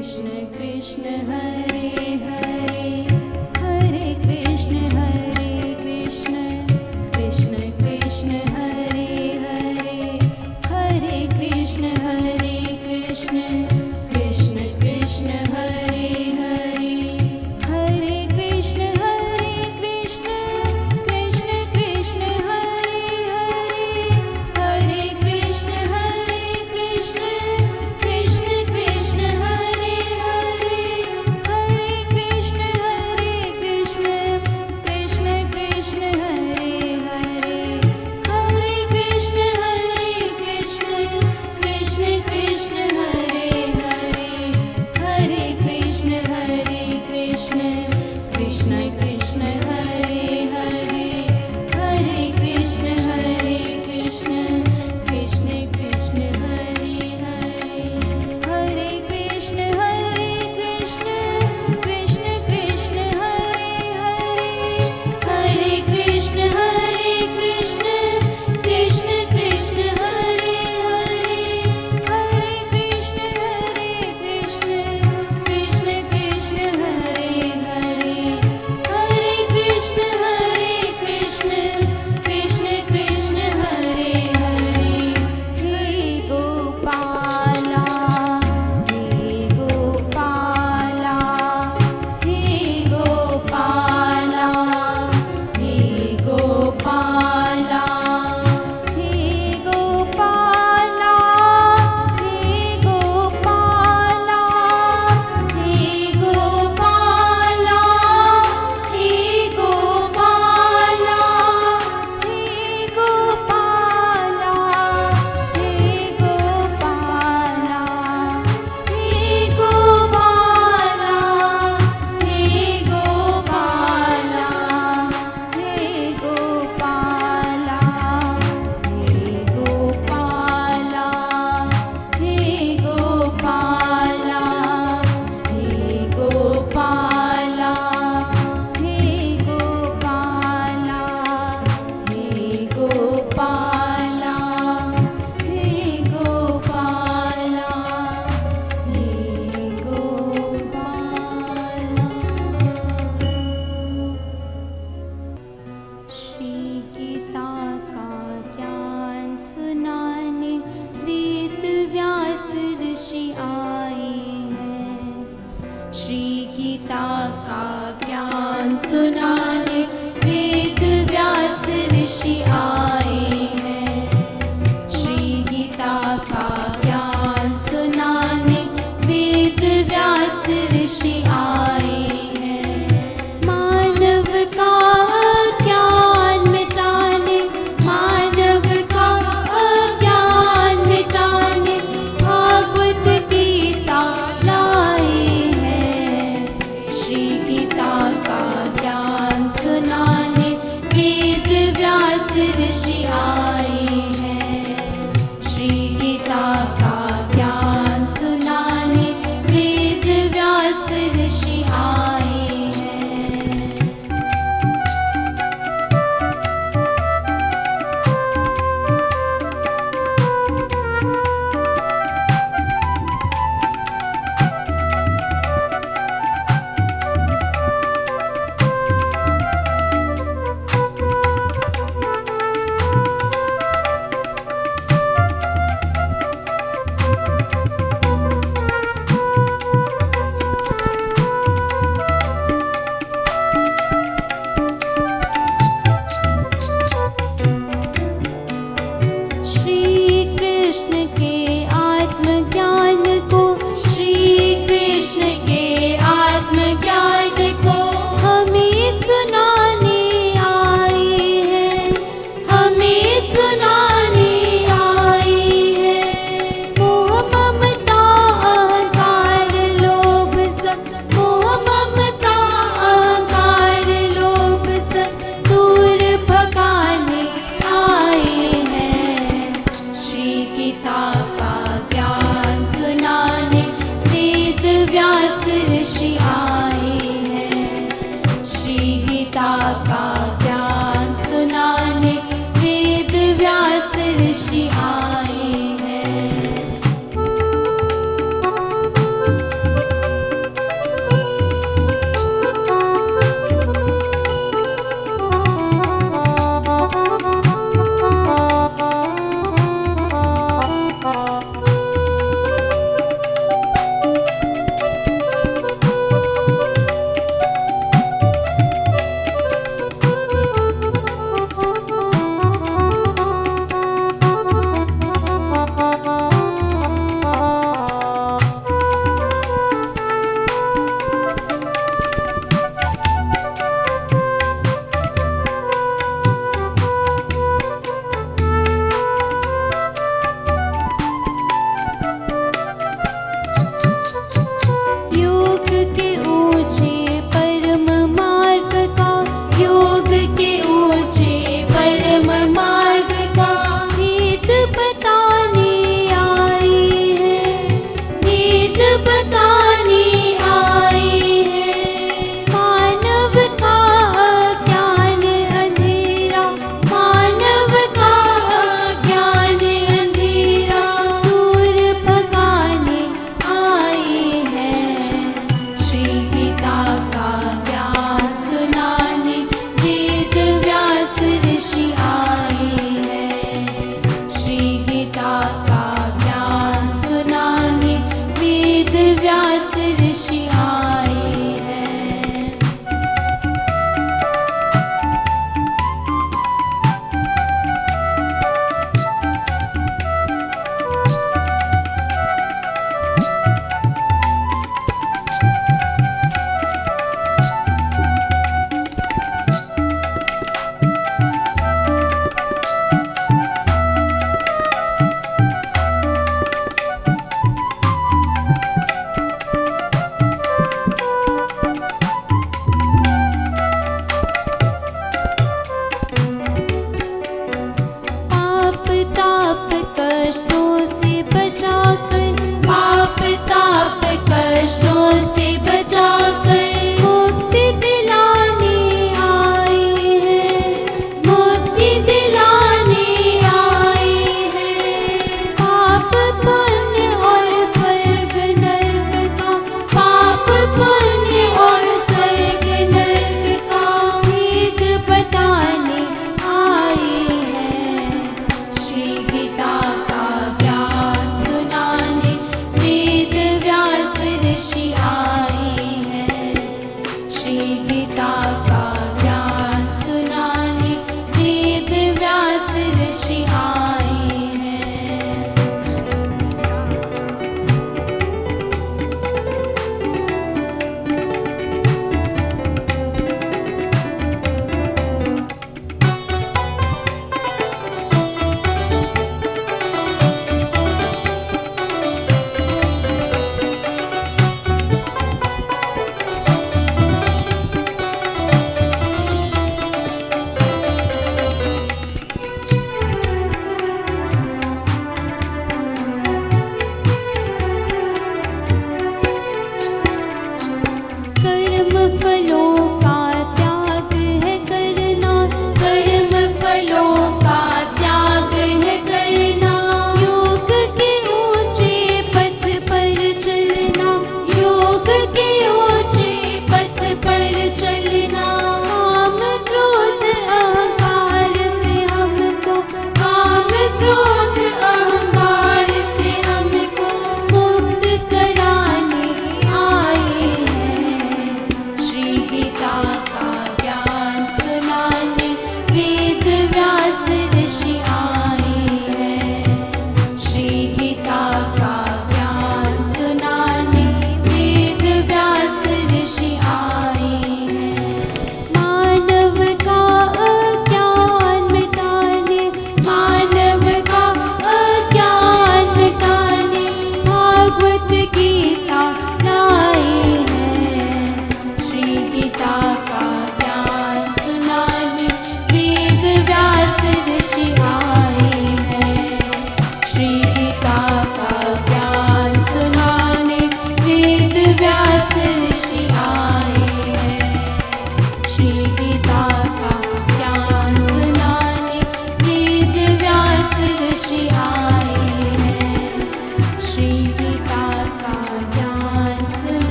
Hare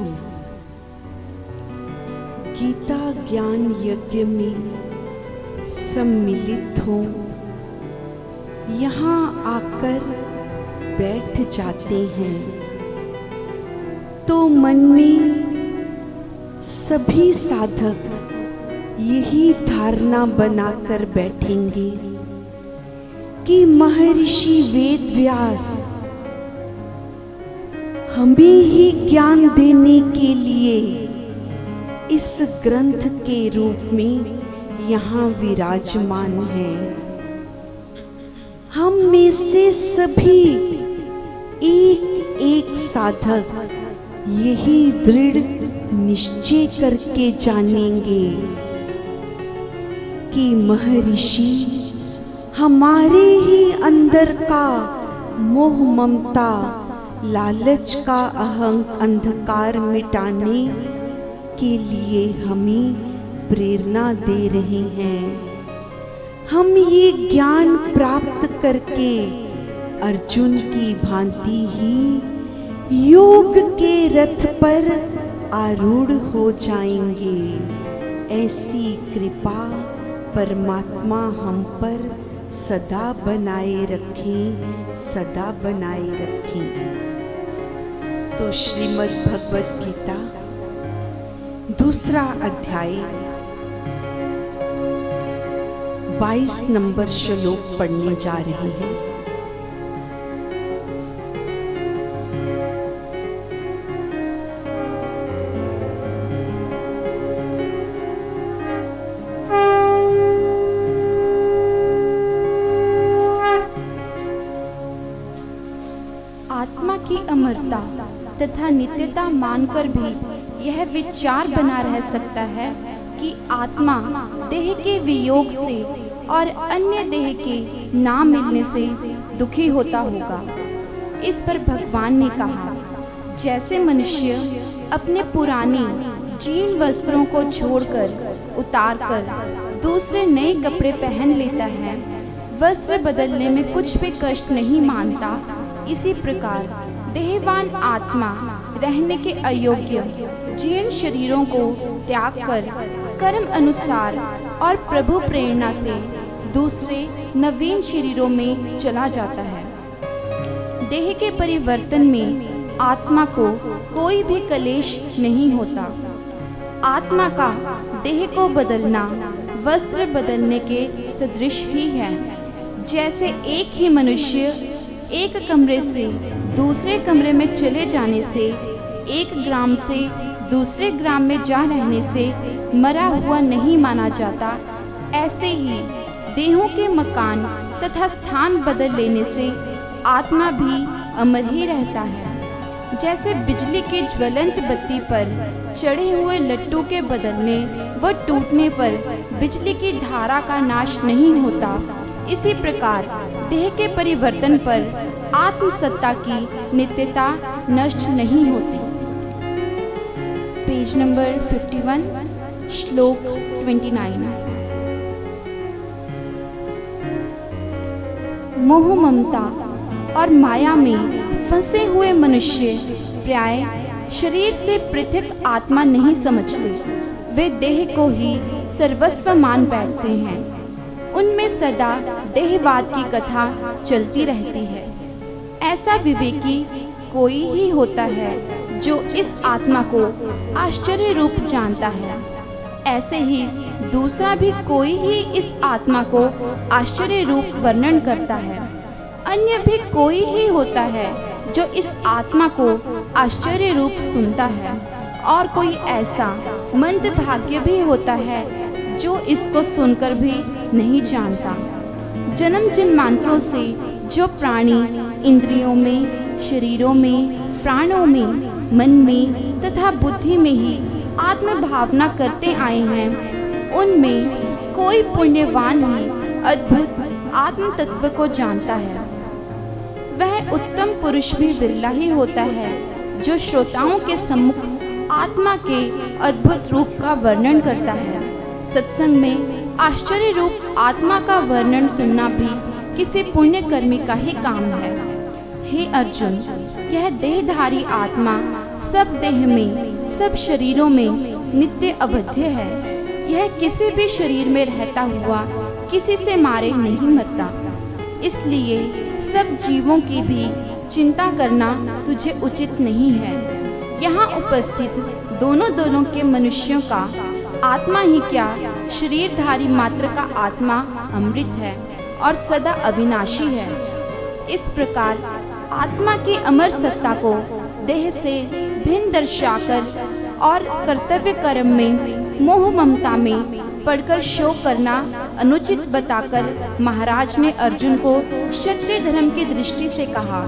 हम गीता ज्ञान यज्ञ में सम्मिलित हों, यहाँ आकर बैठ जाते हैं तो मन में सभी साधक यही धारणा बनाकर बैठेंगे कि महर्षि वेद व्यास हमें ही ज्ञान देने के लिए इस ग्रंथ के रूप में यहाँ विराजमान हैं। हम में से सभी एक एक साधक यही दृढ़ निश्चय करके जानेंगे कि महर्षि हमारे ही अंदर का मोह ममता लालच का अंधकार मिटाने के लिए हमें प्रेरणा दे रहे हैं। हम ये ज्ञान प्राप्त करके अर्जुन की भांति ही योग के रथ पर आरूढ़ हो जाएंगे। ऐसी कृपा परमात्मा हम पर सदा बनाए रखें, सदा बनाए रखें। तो श्रीमद् भगवत गीता दूसरा अध्याय 22 नंबर श्लोक पढ़ने जा रहे हैं। आत्मा की अमरता तथा नित्यता मानकर भी यह विचार बना रह सकता है कि आत्मा देह के वियोग से और अन्य देह के ना मिलने से दुखी होता होगा। इस पर भगवान ने कहा, जैसे मनुष्य अपने पुराने जीर्ण वस्त्रों को छोड़कर उतारकर दूसरे नए कपड़े पहन लेता है, वस्त्र बदलने में कुछ भी कष्ट नहीं मानता, इसी प्रकार देहवान आत्मा रहने के अयोग्य जीर्ण शरीरों को त्याग कर कर्म अनुसार और प्रभु प्रेरणा से दूसरे नवीन शरीरों में चला जाता है। देह के परिवर्तन में आत्मा को कोई भी क्लेश नहीं होता। आत्मा का देह को बदलना वस्त्र बदलने के सदृश ही है। जैसे एक ही मनुष्य एक कमरे से दूसरे कमरे में चले जाने से, एक ग्राम से दूसरे ग्राम में जा रहने से मरा हुआ नहीं माना जाता, ऐसे ही देहों के मकान तथा स्थान बदल लेने से आत्मा भी अमर ही रहता है। जैसे बिजली के ज्वलंत बत्ती पर चढ़े हुए लट्टू के बदलने व टूटने पर बिजली की धारा का नाश नहीं होता, इसी प्रकार देह के परिवर्तन पर आत्मसत्ता की नित्यता नष्ट नहीं होती। पेज नंबर 51 श्लोक 29। मोह ममता और माया में फंसे हुए मनुष्य प्राय शरीर से पृथक आत्मा नहीं समझते। वे देह को ही सर्वस्व मान बैठते हैं। उनमें सदा देहवाद की कथा चलती रहती है। ऐसा विवेकी कोई ही होता है जो इस आत्मा को आश्चर्य रूप जानता है। ऐसे ही दूसरा भी कोई ही इस आत्मा को आश्चर्य रूप वर्णन करता है। अन्य भी कोई ही होता है जो इस आत्मा को आश्चर्य रूप सुनता है, और कोई ऐसा मंदभाग्य भी होता है जो इसको सुनकर भी नहीं जानता। जन्म जन्मांतरों से जो प्राणी इंद्रियों में, शरीरों में, प्राणों में, मन में तथा बुद्धि में ही आत्म भावना करते आए हैं, उनमें कोई पुण्यवान ही अद्भुत आत्म तत्व को जानता है। वह उत्तम पुरुष भी विरला ही होता है जो श्रोताओं के सम्मुख आत्मा के अद्भुत रूप का वर्णन करता है। सत्संग में आश्चर्य रूप आत्मा का वर्णन सुनना भी किसी पुण्य कर्मी का ही काम है। हे अर्जुन, यह देहधारी आत्मा सब देह में सब शरीरों में नित्य अवध्य है। यह किसी भी शरीर में रहता हुआ किसी से मारे नहीं मरता। इसलिए सब जीवों की भी चिंता करना तुझे उचित नहीं है। यहाँ उपस्थित दोनों के मनुष्यों का आत्मा ही क्या, शरीरधारी मात्र का आत्मा अमृत है और सदा अविनाशी है। इस प्रकार आत्मा की अमर सत्ता को देह से भिन्न दर्शाकर और कर्तव्य कर्म में मोह ममता में पढ़कर शोक करना अनुचित बताकर महाराज ने अर्जुन को क्षत्रिय धर्म की दृष्टि से कहा।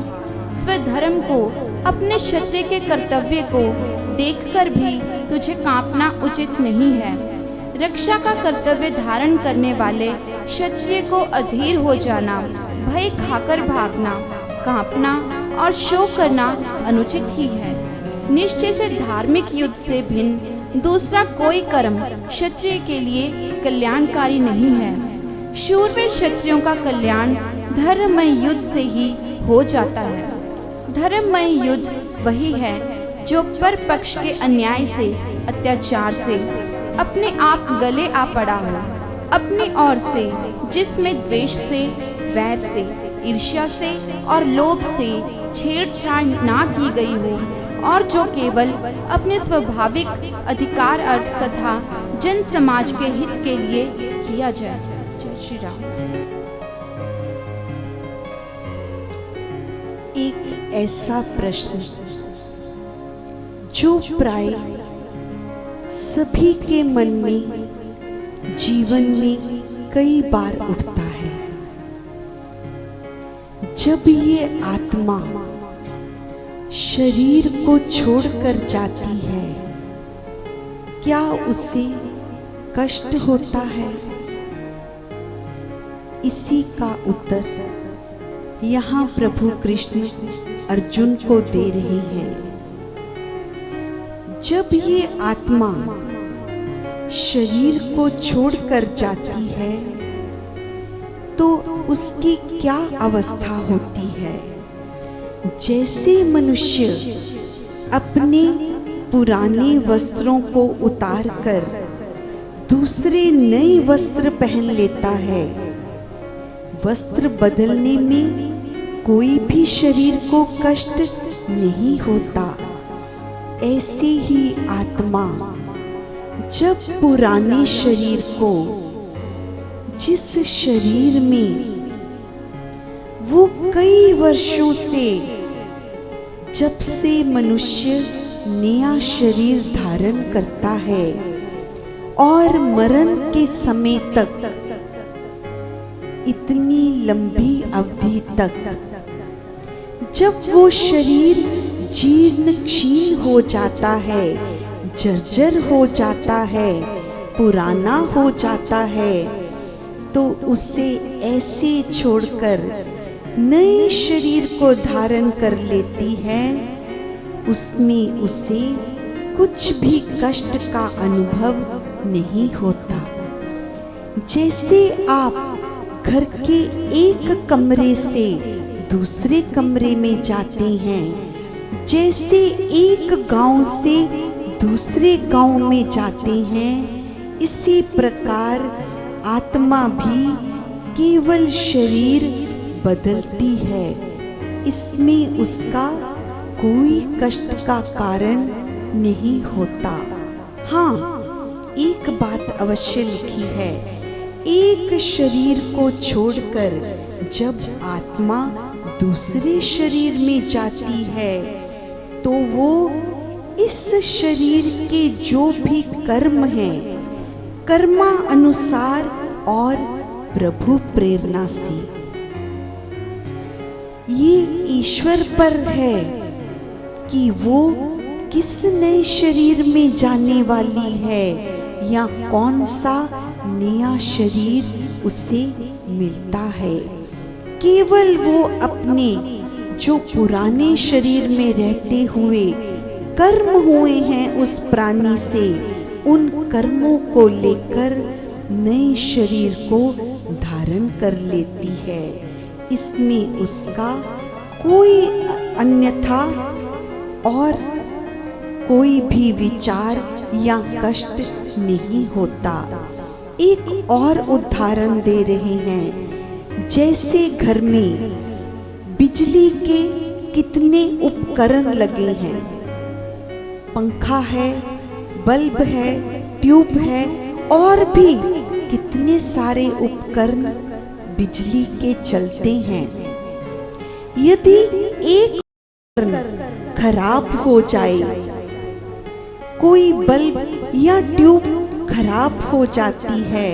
स्वधर्म को, अपने क्षत्रिय के कर्तव्य को देखकर भी तुझे कांपना उचित नहीं है। रक्षा का कर्तव्य धारण करने वाले क्षत्रिय को अधीर हो जाना, भय खाकर भागना, कांपना और शोक करना अनुचित ही है। निश्चय से धार्मिक युद्ध से भिन्न दूसरा कोई कर्म क्षत्रिय के लिए कल्याणकारी नहीं है। शूरवीर क्षत्रियों का कल्याण धर्ममय युद्ध से ही हो जाता है। धर्ममय युद्ध वही है जो पर पक्ष के अन्याय से, अत्याचार से अपने आप गले आ पड़ा हो, अपनी ओर से, जिसमें द्वेष से, वैर से, ईर्ष्या से और लोभ से छेड़छाड़ ना की गई हो, और जो केवल अपने स्वाभाविक अधिकार अर्थ तथा जन समाज के हित के लिए किया जाए। जय श्री राम। एक ऐसा प्रश्न जो प्राय सभी के मन में, जीवन में कई बार उठता है। जब ये आत्मा शरीर को छोड़कर जाती है, क्या उसे कष्ट होता है? इसी का उत्तर यहाँ प्रभु कृष्ण अर्जुन को दे रहे हैं। जब ये आत्मा शरीर को छोड़कर जाती है तो उसकी क्या अवस्था होती है? जैसे मनुष्य अपने पुराने वस्त्रों को उतारकर दूसरे नए वस्त्र पहन लेता है, वस्त्र बदलने में कोई भी शरीर को कष्ट नहीं होता। ऐसे ही आत्मा जब पुराने शरीर को, जिस शरीर में वो कई वर्षों से, जब से मनुष्य नया शरीर धारण करता है और मरण के समय तक, इतनी लंबी अवधि तक, जब वो शरीर जीर्ण क्षीण हो जाता है, जर्जर हो जाता है, पुराना हो जाता है, तो उसे ऐसे छोड़कर नए शरीर को धारण कर लेती है। उसमें उसे कुछ भी कष्ट का अनुभव नहीं होता। जैसे आप घर के एक कमरे से दूसरे कमरे में जाते हैं, जैसे एक गांव से दूसरे गांव में जाते हैं, इसी प्रकार आत्मा भी केवल शरीर बदलती है। इसमें उसका कोई कष्ट का कारण नहीं होता। हाँ, एक बात अवश्य लिखी है, एक शरीर को छोड़कर जब आत्मा दूसरे शरीर में जाती है तो वो इस शरीर के जो भी कर्म हैं, कर्मा अनुसार और प्रभु प्रेरणा से, ये ईश्वर पर है कि वो किस नए शरीर में जाने वाली है या कौन सा नया शरीर उसे मिलता है। केवल वो अपने जो पुराने शरीर में रहते हुए कर्म हुए हैं उस प्राणी से, उन कर्मों को लेकर नए शरीर को धारण कर लेती है। इसमें उसका कोई अन्यथा और कोई भी विचार या कष्ट नहीं होता। एक और उदाहरण दे रहे हैं। जैसे घर में बिजली के कितने उपकरण लगे हैं, पंखा है, बल्ब है, ट्यूब है और भी कितने सारे उपकरण बिजली के चलते हैं। यदि एक उपकरण खराब हो जाए, कोई बल्ब या ट्यूब खराब हो जाती है,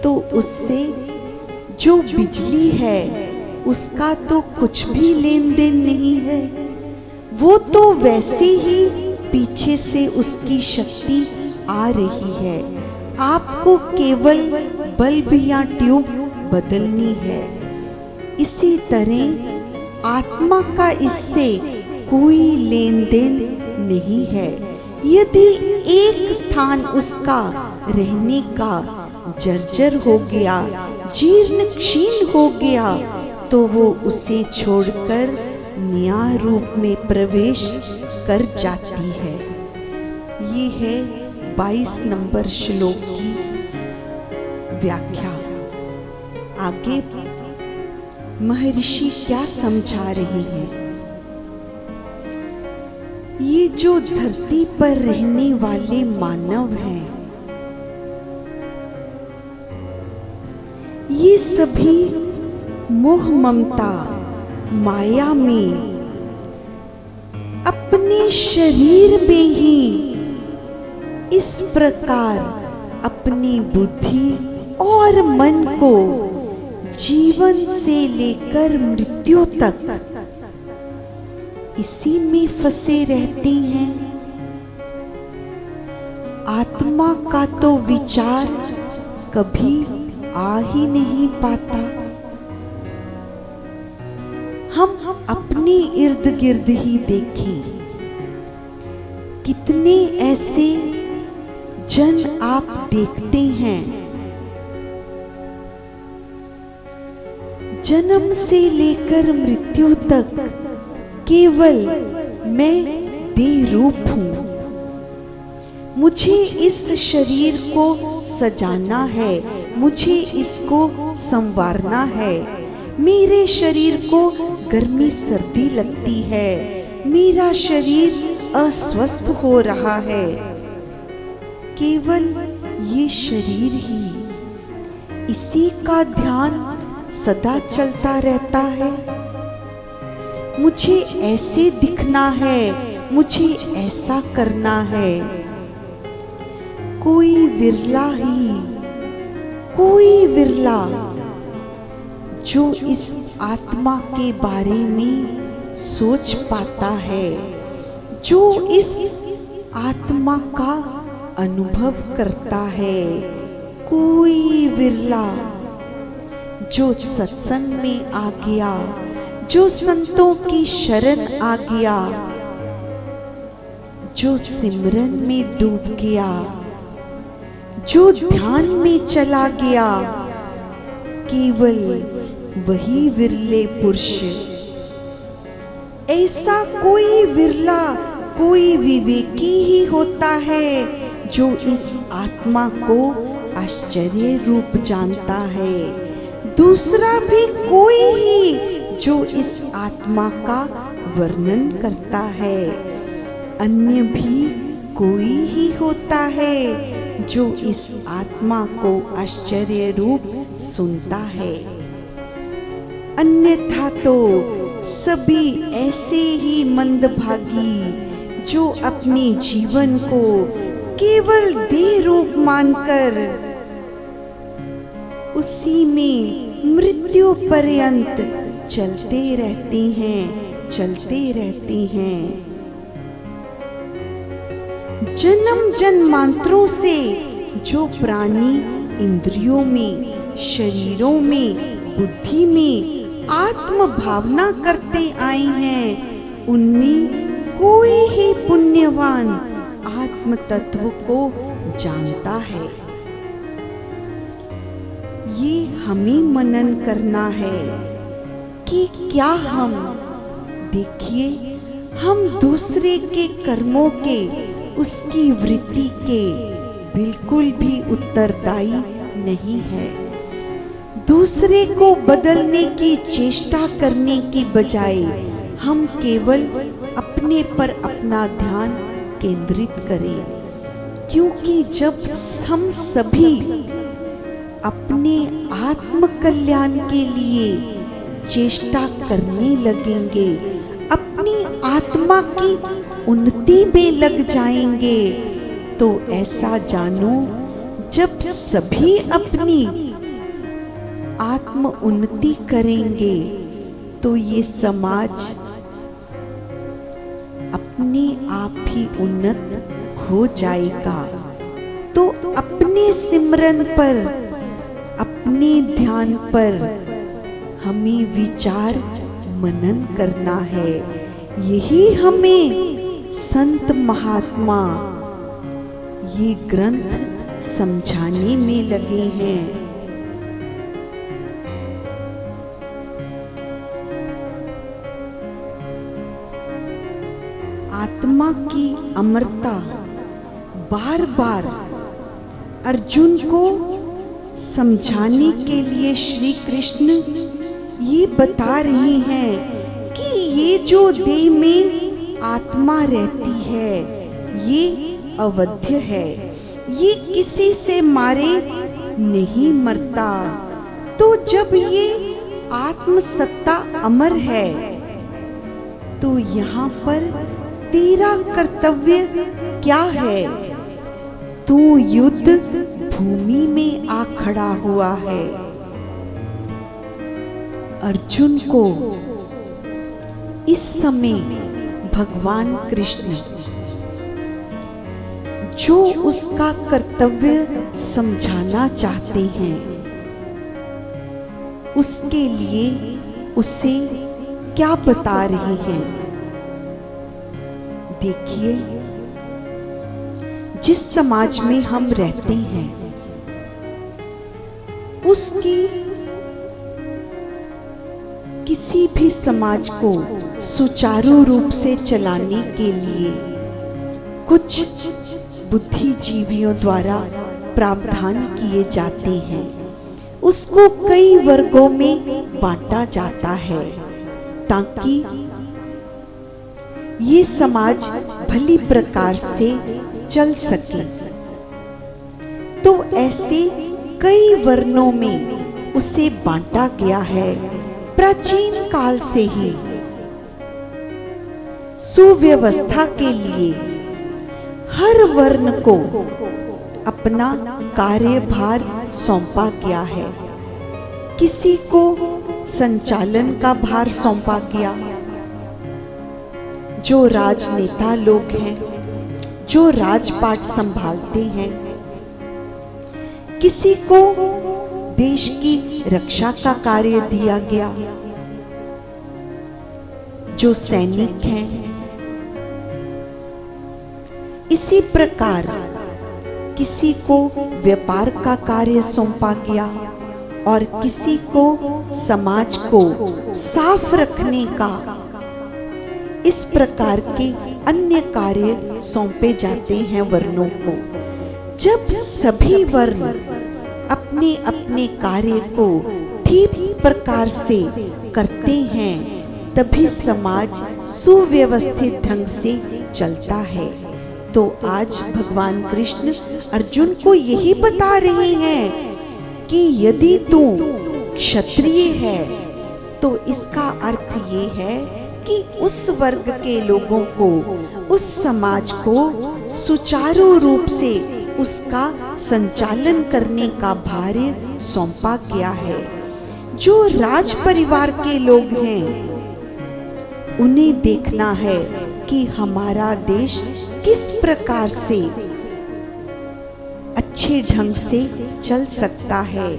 तो उससे जो बिजली है उसका तो कुछ भी लेन देन नहीं है। वो तो वैसे ही पीछे से उसकी शक्ति आ रही है। आपको केवल बल्ब या ट्यूब बदलनी है। इसी तरह आत्मा का इससे कोई लेन देन नहीं है। यदि एक स्थान उसका रहने का जर्जर हो गया, जीर्ण क्षीण हो गया, तो वो उसे छोड़कर नया रूप में प्रवेश कर जाती है। ये है 22 नंबर श्लोक की व्याख्या। आगे महर्षि क्या समझा रहे हैं? ये जो धरती पर रहने वाले मानव हैं, ये सभी मोह ममता माया में अपने शरीर में ही इस प्रकार अपनी बुद्धि और मन को जीवन से लेकर मृत्यु तक इसी में फंसे रहते हैं। आत्मा का तो विचार कभी आ ही नहीं पाता। हम अपने इर्द गिर्द ही देखें, कितने ऐसे जन आप देखते हैं, जन्म से लेकर मृत्यु तक केवल मैं देह रूप हूं, मुझे इस शरीर को सजाना है, मुझे इसको संवारना है, मेरे शरीर को गर्मी सर्दी लगती है, मेरा शरीर अस्वस्थ हो रहा है। केवल ये शरीर ही, इसी का ध्यान सदा चलता रहता है। मुझे ऐसे दिखना है, मुझे ऐसा करना है। कोई विरला जो इस आत्मा के बारे में सोच पाता है, जो इस आत्मा का अनुभव करता है। कोई विरला जो सत्संग में आ गया, जो संतों की शरण आ गया, जो सिमरन में डूब गया, जो ध्यान में चला गया, केवल वही विरले पुरुष। ऐसा कोई विरला, कोई विवेकी ही होता है जो इस आत्मा को आश्चर्य रूप जानता है। दूसरा भी कोई ही जो इस आत्मा का वर्णन करता है। अन्य भी कोई ही होता है जो इस आत्मा को आश्चर्य रूप सुनता है। अन्यथा तो सभी ऐसे ही मंदभागी जो अपने जीवन को केवल देह रूप मानकर उसी में मृत्यु पर्यंत चलते रहते हैं। जन्म जन्मांतरों से जो प्राणी इंद्रियों में, शरीरों में, बुद्धि में आत्म भावना करते आए हैं, उनमें कोई ही पुण्यवान आत्म तत्व को जानता है। ये हमें मनन करना है कि क्या हम, देखिए, हम दूसरे के कर्मों के, उसकी वृत्ति के बिल्कुल भी उत्तरदायी नहीं है। दूसरे को बदलने की चेष्टा करने की बजाय हम केवल अपने पर अपना ध्यान केंद्रित करें, क्योंकि जब हम सभी अपने आत्म कल्याण के लिए चेष्टा करने लगेंगे, अपनी आत्मा की उन्नति में लग जाएंगे, तो ऐसा जानो जब सभी अपनी आत्म उन्नति करेंगे तो ये समाज अपने आप ही उन्नत हो जाएगा। तो अपने सिमरन पर, अपने ध्यान पर हमें विचार मनन करना है। यही हमें संत महात्मा ये ग्रंथ समझाने में लगे हैं। आत्मा की अमरता बार बार अर्जुन को समझाने के लिए श्री कृष्ण ये बता रहे हैं कि ये जो देह में आत्मा रहती है ये अवध्य है, ये किसी से मारे नहीं मरता। तो जब ये आत्मसत्ता अमर है तो यहाँ पर तेरा कर्तव्य क्या है? तू युद्ध भूमि में आ खड़ा हुआ है। अर्जुन को इस समय भगवान कृष्ण जो उसका कर्तव्य समझाना चाहते हैं, उसके लिए उसे क्या बता रहे हैं? देखिए, जिस समाज में हम रहते हैं उसकी, किसी भी समाज को सुचारू रूप से चलाने के लिए कुछ बुद्धिजीवियों द्वारा प्रावधान किए जाते हैं। उसको कई वर्गों में बांटा जाता है ताकि ये समाज भली प्रकार से चल सके। तो ऐसे कई वर्णों में उसे बांटा गया है। प्राचीन काल से ही सुव्यवस्था के लिए हर वर्ण को अपना कार्यभार सौंपा गया है। किसी को संचालन का भार सौंपा गया, जो राजनेता लोग हैं, जो राजपाट संभालते हैं। किसी को देश की रक्षा का कार्य दिया गया, जो सैनिक हैं। इसी प्रकार किसी को व्यापार का कार्य सौंपा गया और किसी को समाज को साफ रखने का, इस प्रकार के अन्य कार्य सौंपे जाते हैं वर्णों को। जब सभी वर्ण अपने अपने कार्य को ठीक प्रकार से करते हैं तभी समाज सुव्यवस्थित ढंग से चलता है। तो आज भगवान कृष्ण अर्जुन को यही बता रहे हैं कि यदि तू क्षत्रिय है तो इसका अर्थ ये है कि उस वर्ग के लोगों को, उस समाज को सुचारू रूप से उसका संचालन करने का भार सौंपा गया है। जो राज परिवार के लोग हैं उन्हें देखना है कि हमारा देश किस प्रकार से अच्छे ढंग से चल सकता है।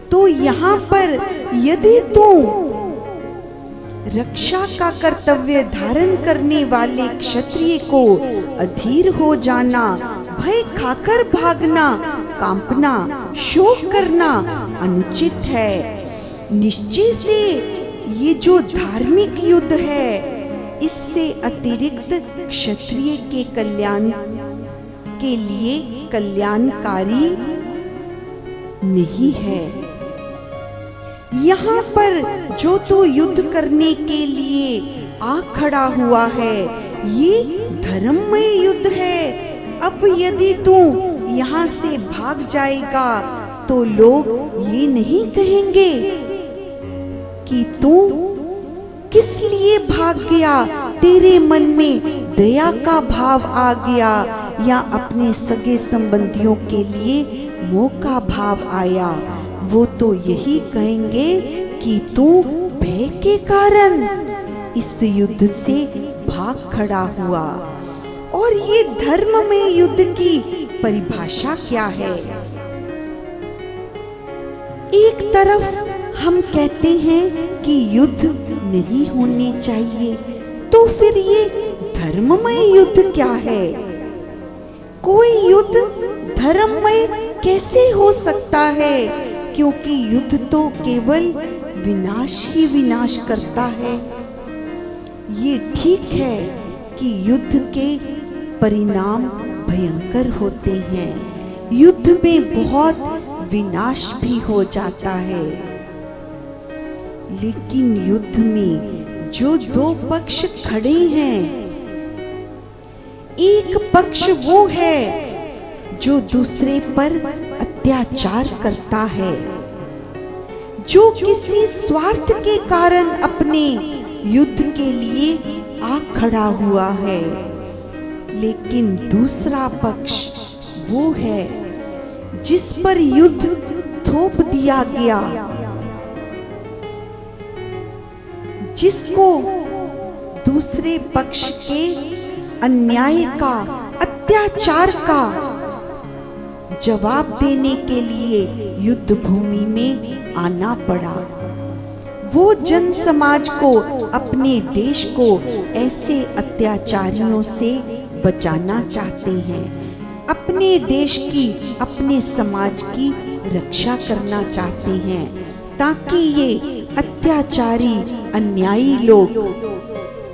तो यहाँ पर यदि तू रक्षा का कर्तव्य धारण करने वाले क्षत्रिय को अधीर हो जाना, भय खाकर भागना, कांपना, शोक करना अनुचित है। निश्चय से ये जो धार्मिक युद्ध है इससे अतिरिक्त क्षत्रिय के कल्याण के लिए कल्याणकारी नहीं है। यहाँ पर जो तो युद्ध करने के लिए आ खड़ा हुआ है, ये धर्ममय युद्ध है। अब यदि तू यहाँ से भाग जाएगा तो लोग ये नहीं कहेंगे कि तू किस लिए भाग गया, तेरे मन में दया का भाव आ गया या अपने सगे संबंधियों के लिए मोह का भाव आया। वो तो यही कहेंगे कि तू भय के कारण इस युद्ध से भाग खड़ा हुआ। और ये धर्म में युद्ध की परिभाषा क्या है? एक तरफ हम कहते हैं कि युद्ध नहीं होने चाहिए, तो फिर ये धर्ममय युद्ध क्या है? कोई युद्ध धर्ममय कैसे हो सकता है? क्योंकि युद्ध तो केवल विनाश ही विनाश करता है। ये ठीक है कि युद्ध के परिणाम भयंकर होते हैं, युद्ध में बहुत विनाश भी हो जाता है, लेकिन युद्ध में जो दो पक्ष खड़े हैं, एक पक्ष वो है जो दूसरे पर अत्याचार करता है, जो किसी स्वार्थ के कारण अपने युद्ध के लिए आ खड़ा हुआ है। लेकिन दूसरा पक्ष वो है जिस पर युद्ध थोप दिया गया, जिसको दूसरे पक्ष के अन्याय का, अत्याचार का जवाब देने के लिए युद्ध भूमि में आना पड़ा। वो जन समाज को, अपने देश को ऐसे अत्याचारियों से बचाना चाहते हैं, अपने देश की, अपने समाज की रक्षा करना चाहते हैं, ताकि ये अत्याचारी अन्यायी लोग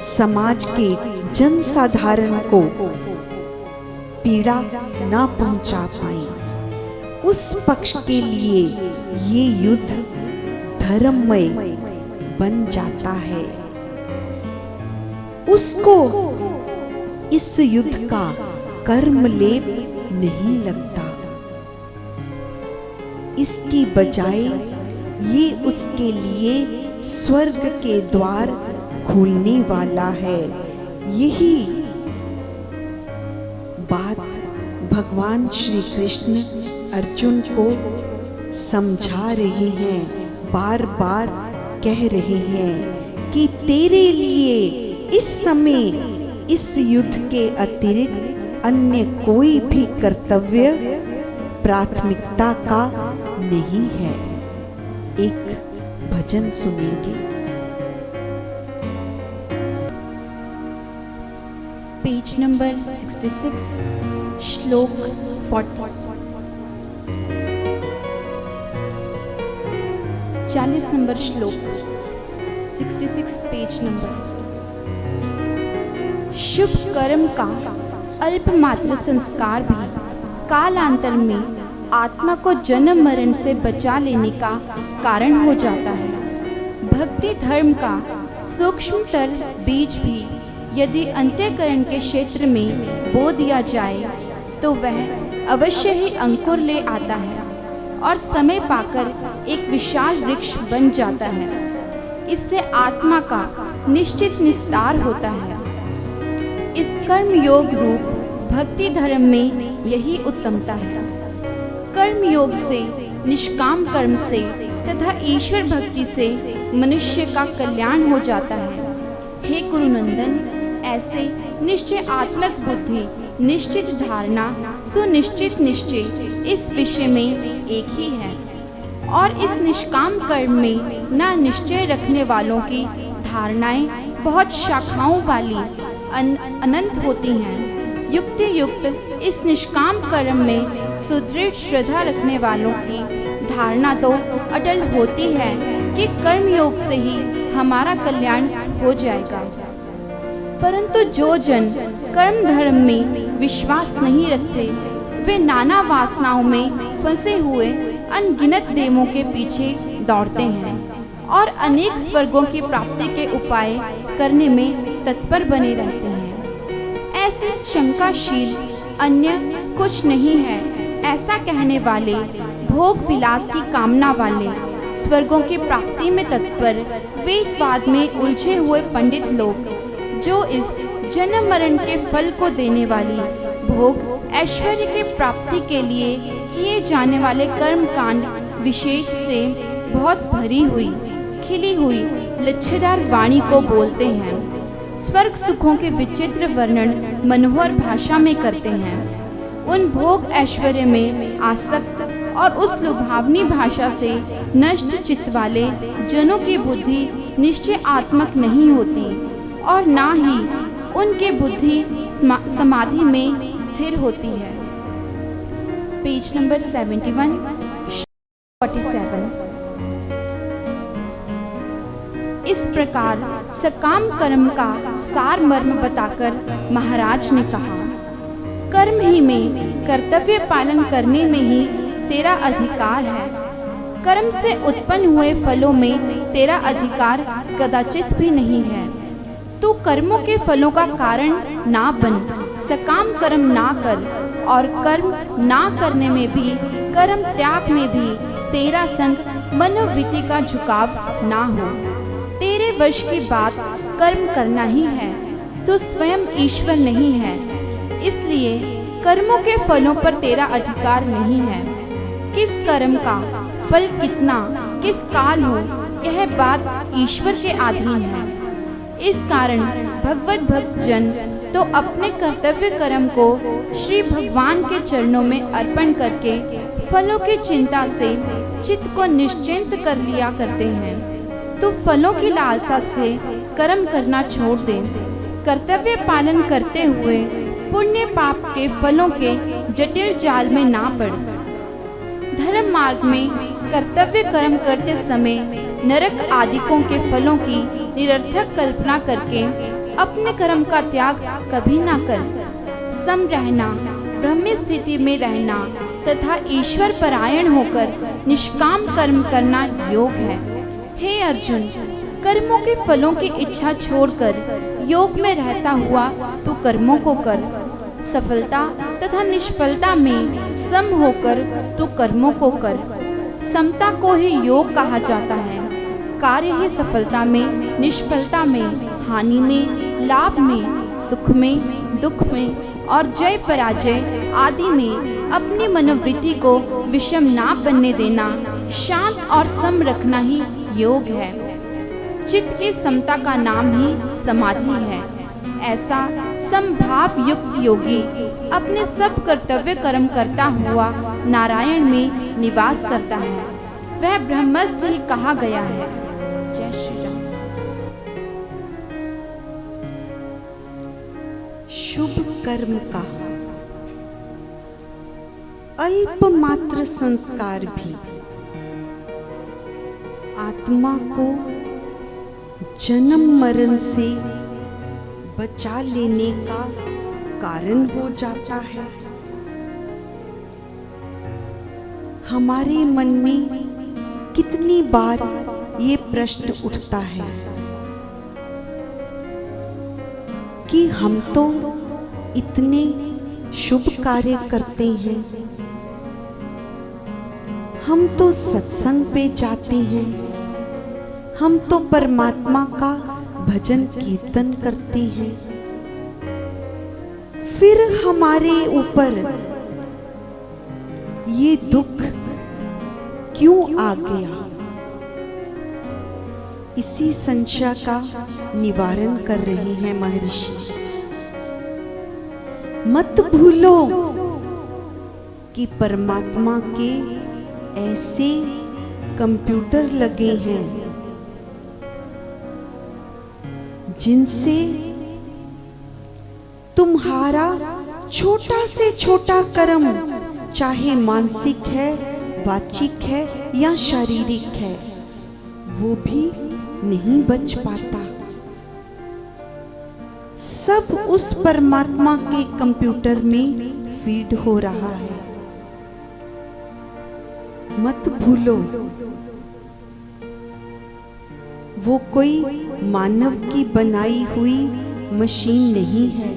समाज के जन साधारण को पीड़ा ना पहुंचा पाए। उस पक्ष के लिए ये युद्ध धर्ममय बन जाता है। उसको इस युद्ध का कर्म लेप नहीं लगता, इसकी बजाय ये उसके लिए स्वर्ग के द्वार खोलने वाला है। यही बात भगवान श्री कृष्ण अर्जुन को समझा रहे हैं, बार बार कह रहे हैं कि तेरे लिए इस समय इस युद्ध के अतिरिक्त अन्य कोई भी कर्तव्य प्राथमिकता का नहीं है। एक भजन सुनेंगे। पेज नंबर 66, श्लोक 40 नंबर श्लोक 66 पेज नंबर। शुभ कर्म का अल्प मात्र संस्कार भी कालांतर में आत्मा को जन्म मरण से बचा लेने का कारण हो जाता है। भक्ति धर्म का सूक्ष्मतर बीज भी यदि अंतःकरण के क्षेत्र में बो दिया जाए तो वह अवश्य ही अंकुर ले आता है और समय पाकर एक विशाल वृक्ष बन जाता है। इससे आत्मा का निश्चित निस्तार होता है। इस कर्म योग रूप भक्ति धर्म में यही उत्तमता है। कर्म योग से, निष्काम कर्म से तथा ईश्वर भक्ति से मनुष्य का कल्याण हो जाता है। हे गुरुनंदन, ऐसे निश्चय आत्मक बुद्धि, निश्चित धारणा, सुनिश्चित निश्चय इस विषय में एक ही है। और इस निष्काम कर्म में न निश्चय रखने वालों की धारणाएं बहुत शाखाओं वाली अनंत होती हैं। युक्ति युक्त इस निष्काम कर्म में सुदृढ़ श्रद्धा रखने वालों की धारणा तो अटल होती है कि कर्म योग से ही हमारा कल्याण हो जाएगा। परंतु जो जन कर्म धर्म में विश्वास नहीं रखते, वे नाना वासनाओं में फंसे हुए अनगिनत देवों के पीछे दौड़ते हैं और अनेक स्वर्गों की प्राप्ति के उपाय करने में तत्पर बने रहते हैं। ऐसे शंकाशील अन्य कुछ नहीं है, ऐसा कहने वाले, भोग विलास की कामना वाले, स्वर्गों की प्राप्ति में तत्पर, वेदवाद में उलझे हुए पंडित लोग, जो इस जन्म मरण के फल को देने वाली भोग ऐश्वर्य के प्राप्ति के लिए किए जाने वाले कर्म कांड विशेष से बहुत भरी हुई, खिली हुई लच्छेदार वाणी को बोलते हैं। स्वर्ग सुखों के विचित्र वर्णन मनोहर भाषा में करते हैं। उन भोग ऐश्वर्य में आसक्त और उस लुभावनी भाषा से नष्ट चित्त वाले जनों की बुद्धि निश्चय आत्मक नहीं होती और ना ही उनकी बुद्धि समाधि में स्थिर होती है। Page number 71, 47। इस प्रकार सकाम कर्म का सार मर्म बताकर महाराज ने कहा, कर्म ही में कर्तव्य पालन करने में ही तेरा अधिकार है। कर्म से उत्पन्न हुए फलों में तेरा अधिकार कदाचित भी नहीं है। तू कर्मों के फलों का कारण ना बन, सकाम कर्म ना कर, और कर्म ना करने में भी, कर्म त्याग में भी तेरा संग मनोवृत्ति का झुकाव ना हो। तेरे वश की बात कर्म करना ही है। तू स्वयं ईश्वर नहीं है, इसलिए कर्मों के फलों पर तेरा अधिकार नहीं है। किस कर्म का फल कितना, किस काल हो, यह बात ईश्वर के अधीन है। इस कारण भगवत भक्त जन तो अपने कर्तव्य कर्म को श्री भगवान के चरणों में अर्पण करके फलों की चिंता से चित्त को निश्चिंत कर लिया करते हैं। तो फलों की लालसा से कर्म करना छोड़ दे। कर्तव्य पालन करते हुए पुण्य पाप के फलों के जटिल जाल में ना पड़। धर्म मार्ग में कर्तव्य कर्म करते समय नरक आदिकों के फलों की निरर्थक कल्पना करके अपने कर्म का त्याग कभी ना कर। सम रहना, ब्रह्म स्थिति में रहना तथा ईश्वर परायण होकर निष्काम कर्म करना योग है। हे अर्जुन, कर्मों के फलों की इच्छा छोड़कर योग में रहता हुआ तू कर्मों को कर। सफलता तथा निष्फलता में सम होकर तू कर्मों को कर। समता को ही योग कहा जाता है। कार्य ही सफलता में, निष्फलता में, हानि में, लाभ में, सुख में, दुख में और जय पराजय आदि में अपनी मनोवृत्ति को विषम ना बनने देना, शांत और सम रखना ही योग है। चित्त की समता का नाम ही समाधि है। ऐसा समभाव युक्त योगी अपने सब कर्तव्य कर्म करता हुआ नारायण में निवास करता है। वह ब्रह्मस्थ ही कहा गया है। जय श्री राम। शुभ कर्म का अल्प मात्र संस्कार भी आत्मा को जन्म मरण से बचा लेने का कारण हो जाता है। हमारे मन में कितनी बार ये प्रश्न उठता है कि हम तो इतने शुभ कार्य करते हैं, हम तो सत्संग पे जाते हैं, हम तो परमात्मा का भजन कीर्तन करते हैं, फिर हमारे ऊपर ये दुख क्यों आ गया? इसी संशय का निवारण कर रहे हैं महर्षि। मत भूलो कि परमात्मा के ऐसे कंप्यूटर लगे हैं जिनसे तुम्हारा छोटा से छोटा कर्म, चाहे मानसिक है, वाचिक है या शारीरिक है, वो भी नहीं बच पाता। सब उस परमात्मा के कंप्यूटर में फीड हो रहा है। मत भूलो, वो कोई मानव की बनाई हुई मशीन नहीं है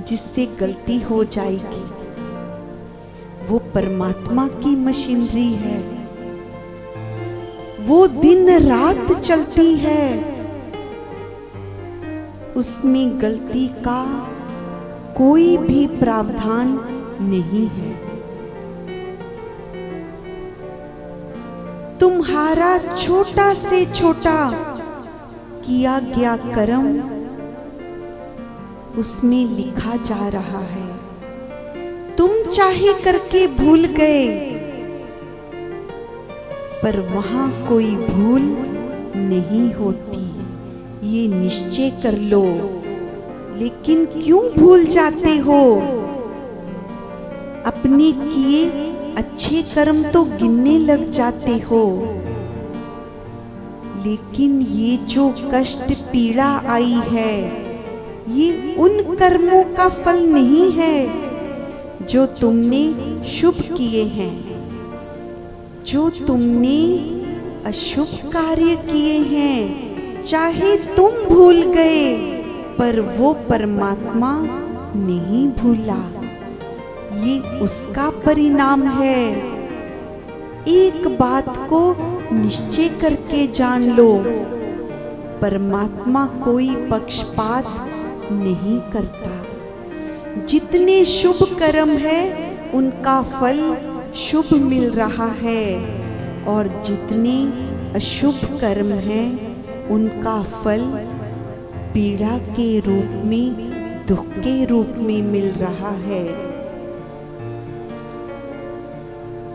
जिससे गलती हो जाएगी। वो परमात्मा की मशीनरी है, वो दिन रात चलती है, उसमें गलती का कोई भी प्रावधान नहीं है। तुम्हारा छोटा से छोटा किया गया कर्म उसमें लिखा जा रहा है। तुम चाहे करके भूल गए, पर वहां कोई भूल नहीं होती, ये निश्चय कर लो। लेकिन क्यों भूल जाते हो? अपने किए अच्छे कर्म तो गिनने लग जाते हो, लेकिन ये जो कष्ट पीड़ा आई है, ये उन कर्मों का फल नहीं है जो तुमने शुभ किए हैं। जो तुमने अशुभ कार्य किए हैं, चाहे तुम भूल गए, पर वो परमात्मा नहीं भूला। ये उसका परिणाम है। एक बात को निश्चय करके जान लो, परमात्मा कोई पक्षपात नहीं करता। जितने शुभ कर्म है उनका फल शुभ मिल रहा है, और जितने अशुभ कर्म हैं उनका फल पीड़ा के रूप में, दुख के रूप में मिल रहा है।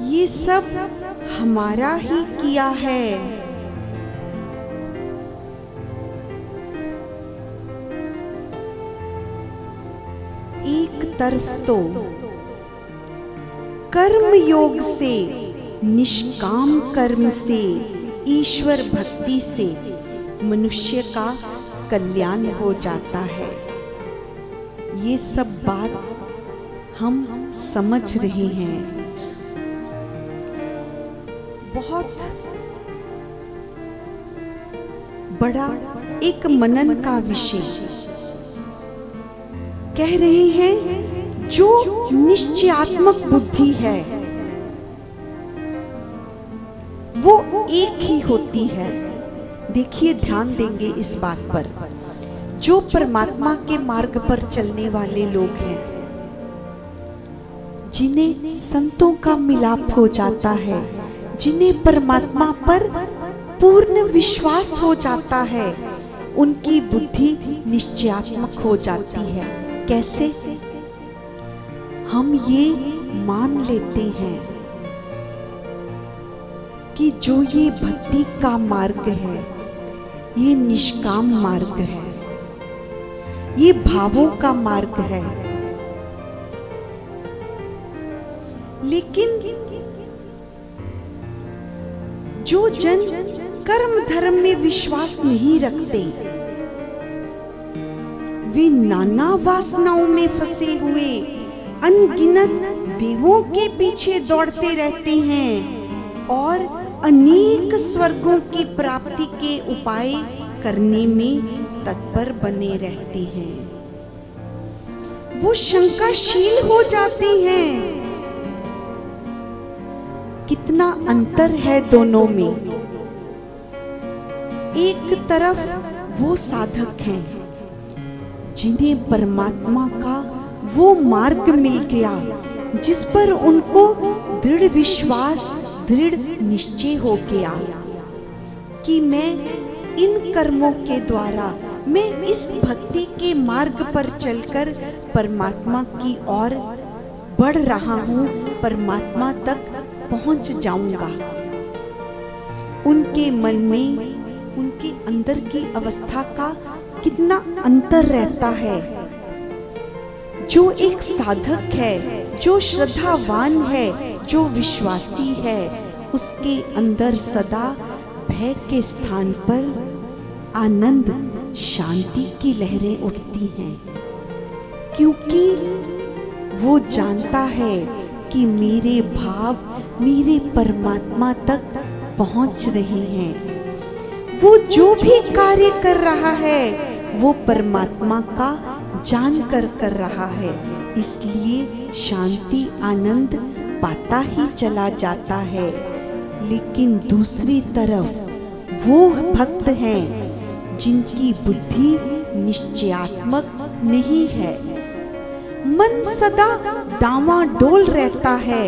ये सब हमारा ही किया है। एक तरफ तो कर्म योग से, निष्काम कर्म से, ईश्वर भक्ति से मनुष्य का कल्याण हो जाता है। ये सब बात हम समझ रहे हैं। बहुत बड़ा एक मनन का विषय कह रहे हैं। जो निश्चयात्मक बुद्धि है वो एक ही होती है। देखिए, ध्यान देंगे इस बात पर। जो परमात्मा के मार्ग पर चलने वाले लोग हैं, जिन्हें संतों का मिलाप हो जाता है, जिन्हें परमात्मा पर पूर्ण विश्वास हो जाता है, उनकी बुद्धि निश्चयात्मक हो जाती है। कैसे? हम ये मान लेते हैं कि जो ये भक्ति का मार्ग है, ये निष्काम मार्ग है, ये भावों का मार्ग है। लेकिन जो जन कर्म धर्म में विश्वास नहीं रखते, वे नाना वासनाओं में फंसे हुए अनगिनत देवों के पीछे दौड़ते रहते हैं और अनेक स्वर्गों की प्राप्ति के उपाय करने में तत्पर बने रहते हैं। वो शंकाशील हो जाते हैं। कितना अंतर है दोनों में। एक तरफ वो साधक हैं जिन्हें परमात्मा का वो मार्ग मिल गया, जिस पर उनको दृढ़ विश्वास, दृढ़ निश्चय हो गया कि मैं इन कर्मों के द्वारा, मैं इस भक्ति के मार्ग पर चलकर परमात्मा की ओर बढ़ रहा हूँ, परमात्मा तक पहुँच जाऊंगा। उनके मन में, उनके अंदर की अवस्था का कितना अंतर रहता है। जो एक साधक है, जो श्रद्धावान है, जो विश्वासी है, उसके अंदर सदा भय के स्थान पर आनंद, शांति की लहरें उठती हैं, क्योंकि वो जानता है कि मेरे भाव मेरे परमात्मा तक पहुंच रहे हैं। वो जो भी कार्य कर रहा है वो परमात्मा का जानकर कर रहा है, इसलिए शांति आनंद पाता ही चला जाता है। लेकिन दूसरी तरफ वो भक्त हैं जिनकी बुद्धि निश्चयात्मक नहीं है, मन सदा डावाडोल रहता है।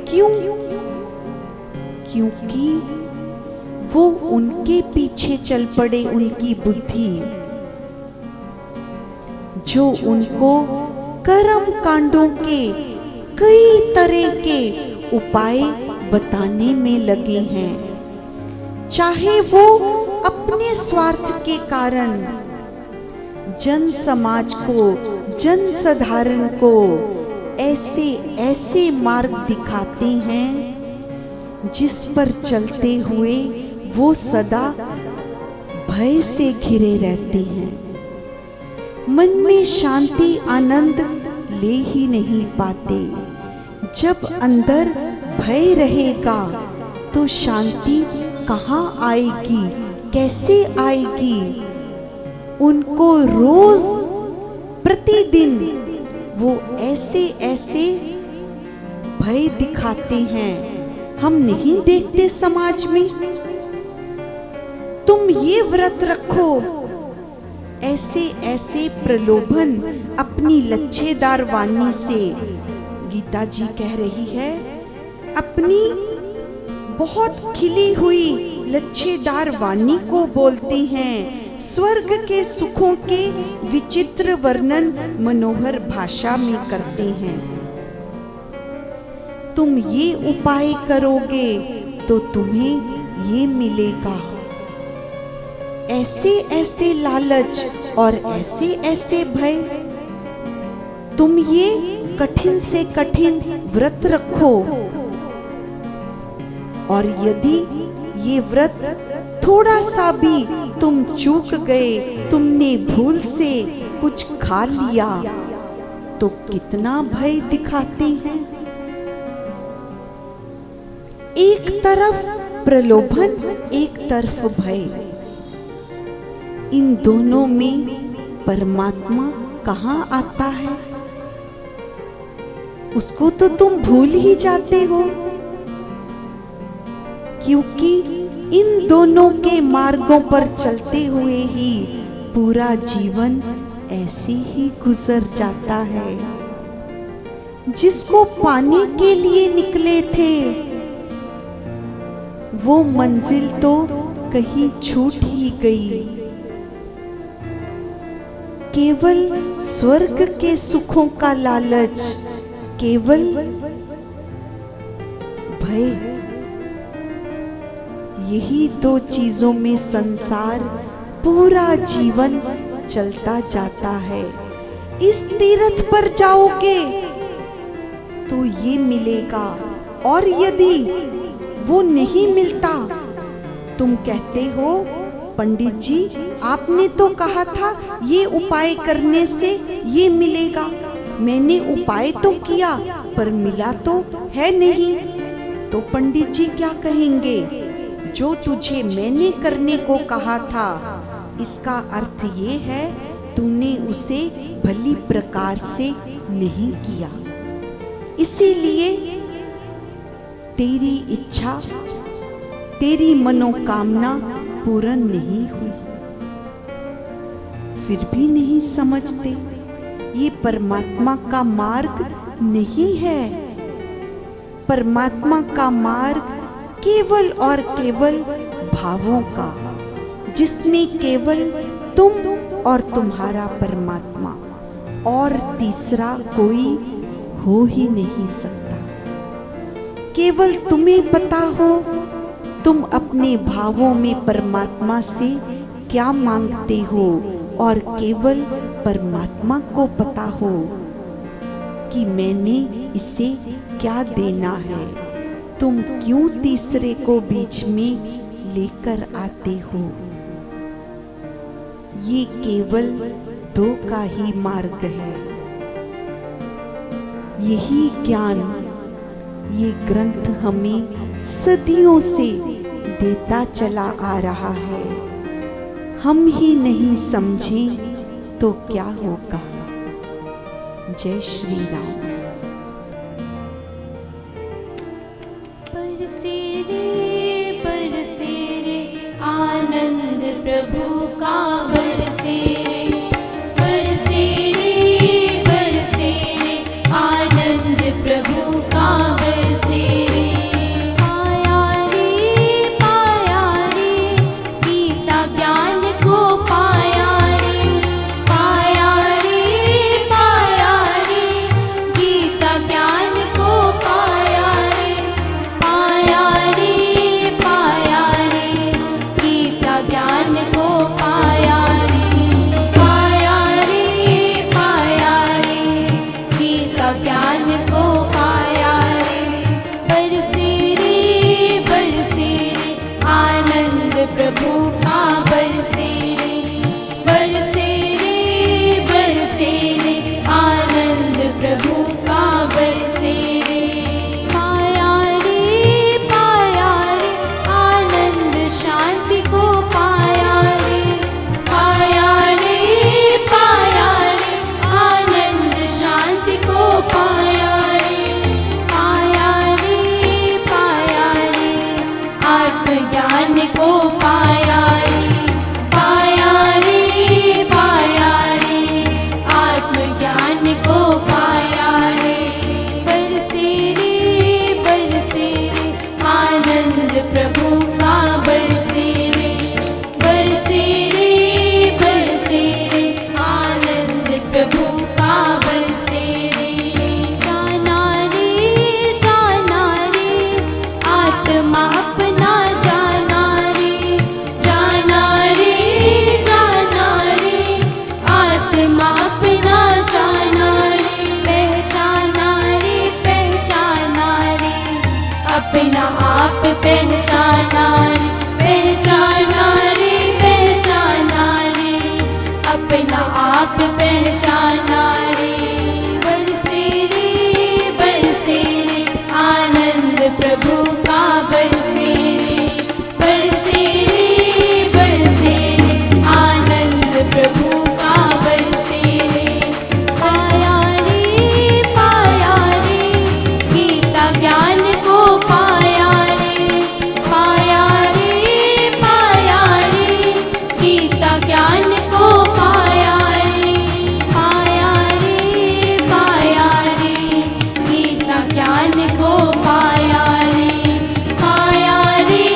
क्यों? क्योंकि वो उनके पीछे चल पड़े, उनकी बुद्धि जो उनको कर्म कांडों के कई तरह के उपाय बताने में लगे हैं, चाहे वो अपने स्वार्थ के कारण जन समाज को, जन साधारण को ऐसे ऐसे मार्ग दिखाते हैं जिस पर चलते हुए वो सदा भय से घिरे रहते हैं, मन में शांति आनंद ले ही नहीं पाते। जब अंदर भय रहेगा तो शांति कहाँ आएगी, कैसे आएगी? उनको रोज प्रतिदिन वो ऐसे ऐसे भय दिखाते हैं, हम नहीं देखते समाज में। तुम ये व्रत रखो, ऐसे ऐसे प्रलोभन अपनी लच्छेदार वाणी से गीता जी कह रही है, अपनी बहुत खिली हुई लच्छेदार वाणी को बोलते हैं, स्वर्ग के सुखों के विचित्र वर्णन मनोहर भाषा में करते हैं। तुम ये उपाय करोगे तो तुम्हें ये मिलेगा, ऐसे ऐसे लालच और ऐसे ऐसे भय। तुम ये कठिन से कठिन व्रत रखो, और यदि ये व्रत थोड़ा सा भी तुम चूक गए, तुमने भूल से कुछ खा लिया, तो कितना भय दिखाते हैं। एक तरफ प्रलोभन, एक तरफ भय, इन दोनों में परमात्मा कहाँ आता है? उसको तो तुम भूल ही जाते हो, क्योंकि इन दोनों के मार्गों पर चलते हुए ही पूरा जीवन ऐसे ही गुजर जाता है। जिसको पाने के लिए निकले थे वो मंजिल तो कहीं छूट ही गई। केवल स्वर्ग के सुखों का लालच, केवल भय, यही दो चीजों में संसार पूरा जीवन चलता जाता है। इस तीर्थ पर जाओगे तो ये मिलेगा, और यदि वो नहीं मिलता, तुम कहते हो पंडित जी आपने तो कहा था ये उपाय करने से ये मिलेगा, मैंने उपाय तो किया पर मिला तो है नहीं। तो पंडित जी क्या कहेंगे, जो तुझे मैंने करने को कहा था इसका अर्थ ये है तूने उसे भली प्रकार से नहीं किया, इसीलिए तेरी इच्छा, तेरी मनोकामना पूर्ण नहीं हुई। फिर भी नहीं समझते, ये परमात्मा का मार्ग नहीं है। परमात्मा का मार्ग केवल और केवल भावों का, जिसमें केवल तुम और तुम्हारा परमात्मा, और तीसरा कोई हो ही नहीं सकता। केवल तुम्हें पता हो तुम अपने भावों में परमात्मा से क्या मांगते हो, और केवल परमात्मा को पता हो कि मैंने इसे क्या देना है। तुम क्यों तीसरे को बीच में लेकर आते हो? ये केवल दो का ही मार्ग है। यही ज्ञान ये ग्रंथ हमें सदियों से देता चला आ रहा है। हम ही नहीं समझें तो क्या होगा। जय श्री राम। बरसे रे आनंद प्रभु का बरसे रे आनंद प्रभु का बरसे रे। पाया रे गीता ज्ञान को पाया रे। पाया रे गीता ज्ञान को पाया रे। पाया रे गीता ज्ञान को पाया रे। पाया रे गीता ज्ञान को पाया रे। बरसे रे आनंद प्रभु का बरसे रे आनंद प्रभु का बरसे रे। पाया रे आनंद शांति को पाया रे। पाया रे आनंद शांति को पाया रे। पाया रे आत्मज्ञान को पाया रे। पाया रे आत्मज्ञान को पाया रे। बरसे रे आनंद प्रभु का बरसे रे। आनंद प्रभु का बरसे रे। जाना रे आत्मा अपना जाना रे। जाना रे आत्मा अपना जाना रे। पहचाना रे अपना आप पहचाना रे। पहचाना रे अपना आप पहचाना रे। बरसे रे आनंद प्रभु का बरसे रे आनंद प्रभु का बरसे रे। पाया रे गीता ज्ञान को पाया रे। पाया रे गीता ज्ञान को पाया रे। पाया रे गीता ज्ञान को पाया रे। पाया रे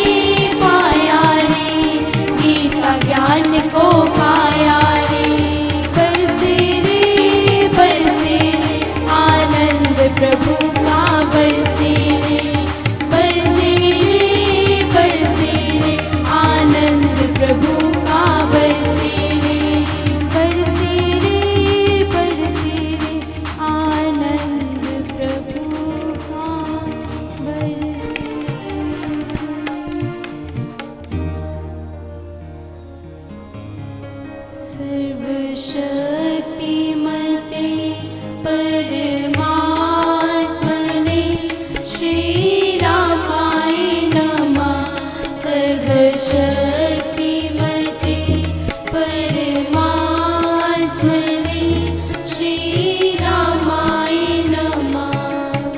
गीता ज्ञान को पाया रे। बरसे रे आनंद प्रभु का बरसे रे। आनंद प्रभु का बरसे रे। आनंद प्रभु का बरसे। सर्वशक्तिमते परमात्मने श्रीरामाय नमः। सर्वशक्तिमते परमात्मने श्रीरामाय नमः।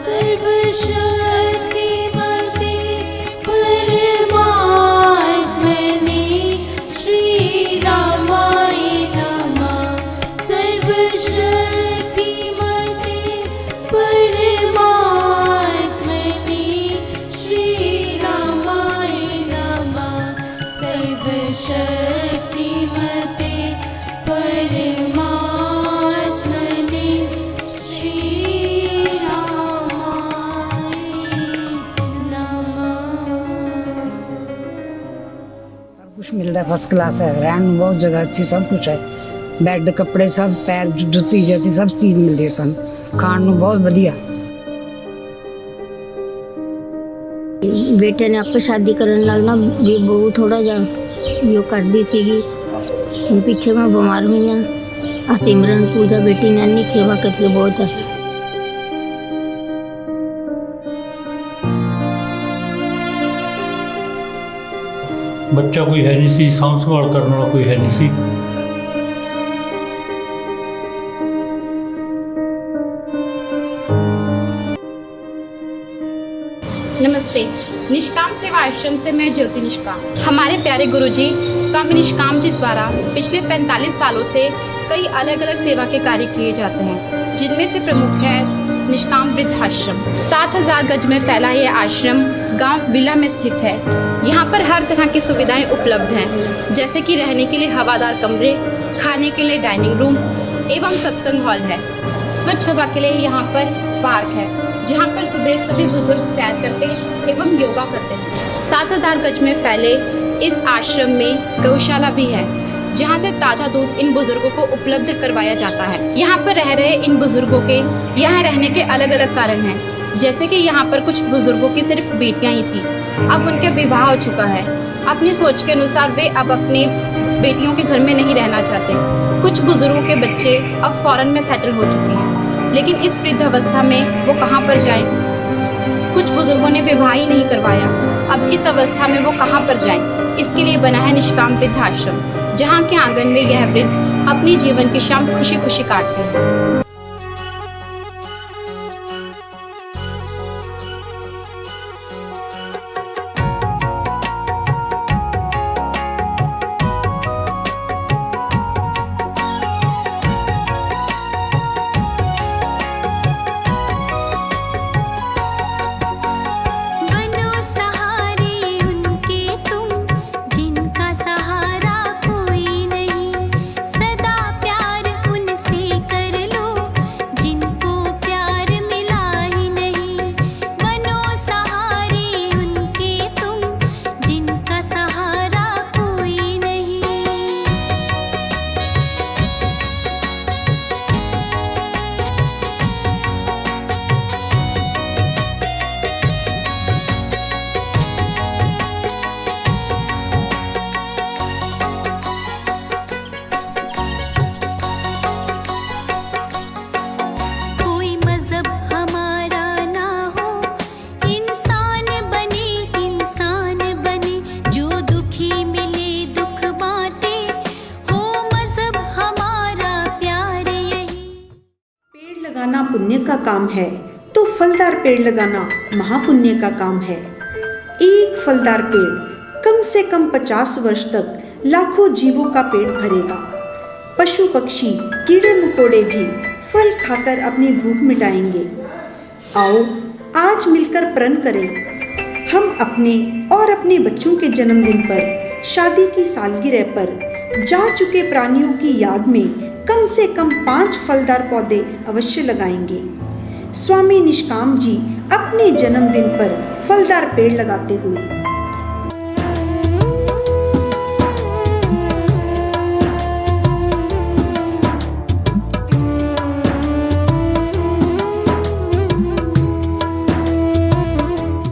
सर्वशक्तिमते परमात्मने श्रीरामाय नमः। सर्वशक्तिमते परमात्मने श्रीरामाय नमः। सर्वशक्तिमते परमात्मने श्रीरामाय नमः। सब कुछ मिलता है, फर्स्ट क्लास है। रहन बहुत जगह अच्छी, सब कुछ है। बेड कपड़े सब, पैर जुत्ती जाती सब चीज मिलती है सन। खान ਨੂੰ बहुत बढ़िया। बेटे ने आपको शादी करने लगना भी बहु थोड़ा जा यो कर दी थी। हम पीछे मैं बीमार हुई हाँ सिमरन पूजा बेटी नानी सेवा करके बहुत है। बच्चा कोई है नहीं सी, साਂਭ संभाल करने वाला कोई है नहीं सी। नमस्ते, निष्काम सेवा आश्रम से मैं ज्योति निष्काम। हमारे प्यारे गुरुजी स्वामी निष्काम जी द्वारा पिछले 45 सालों से कई अलग अलग सेवा के कार्य किए जाते हैं, जिनमें से प्रमुख है निष्काम वृद्धाश्रम। 7000 गज में फैला यह आश्रम गांव बिला में स्थित है। यहाँ पर हर तरह की सुविधाएं उपलब्ध हैं, जैसे कि रहने के लिए हवादार कमरे, खाने के लिए डाइनिंग रूम एवं सत्संग हॉल है। स्वच्छ हवा के लिए यहाँ पर पार्क है, जहाँ पर सुबह सभी बुजुर्ग सैर करते एवं योगा करते हैं। 7000 गज में फैले इस आश्रम में गौशाला भी है, जहाँ से ताज़ा दूध इन बुजुर्गों को उपलब्ध करवाया जाता है। यहाँ पर रह रहे इन बुजुर्गों के यहाँ रहने के अलग अलग कारण हैं, जैसे कि यहाँ पर कुछ बुजुर्गों की सिर्फ बेटियाँ ही थी, अब उनके विवाह हो चुका है। अपनी सोच के अनुसार वे अब अपने बेटियों के घर में नहीं रहना चाहते। कुछ बुजुर्गों के बच्चे अब फॉरेन में सेटल हो चुके हैं, लेकिन इस वृद्ध अवस्था में वो कहाँ पर जाएं? कुछ बुजुर्गों ने विवाह ही नहीं करवाया, अब इस अवस्था में वो कहाँ पर जाएं? इसके लिए बना है निष्काम वृद्धाश्रम, जहाँ के आंगन में यह वृद्ध अपनी जीवन की शाम खुशी खुशी काटते हैं। लगाना पुण्य का काम है तो फलदार पेड़ लगाना महापुण्य का काम है। एक फलदार पेड़ कम से कम 50 वर्ष तक लाखों जीवों का पेट भरेगा। पशु पक्षी कीड़े मकोड़े भी फल खाकर अपनी भूख मिटाएंगे। आओ आज मिलकर प्रण करें, हम अपने और अपने बच्चों के जन्मदिन पर, शादी की सालगिरह पर जा चुके प्राणियों की याद में कम से कम 5 फलदार पौधे अवश्य लगाएंगे। स्वामी निष्काम जी अपने जन्मदिन पर फलदार पेड़ लगाते हुए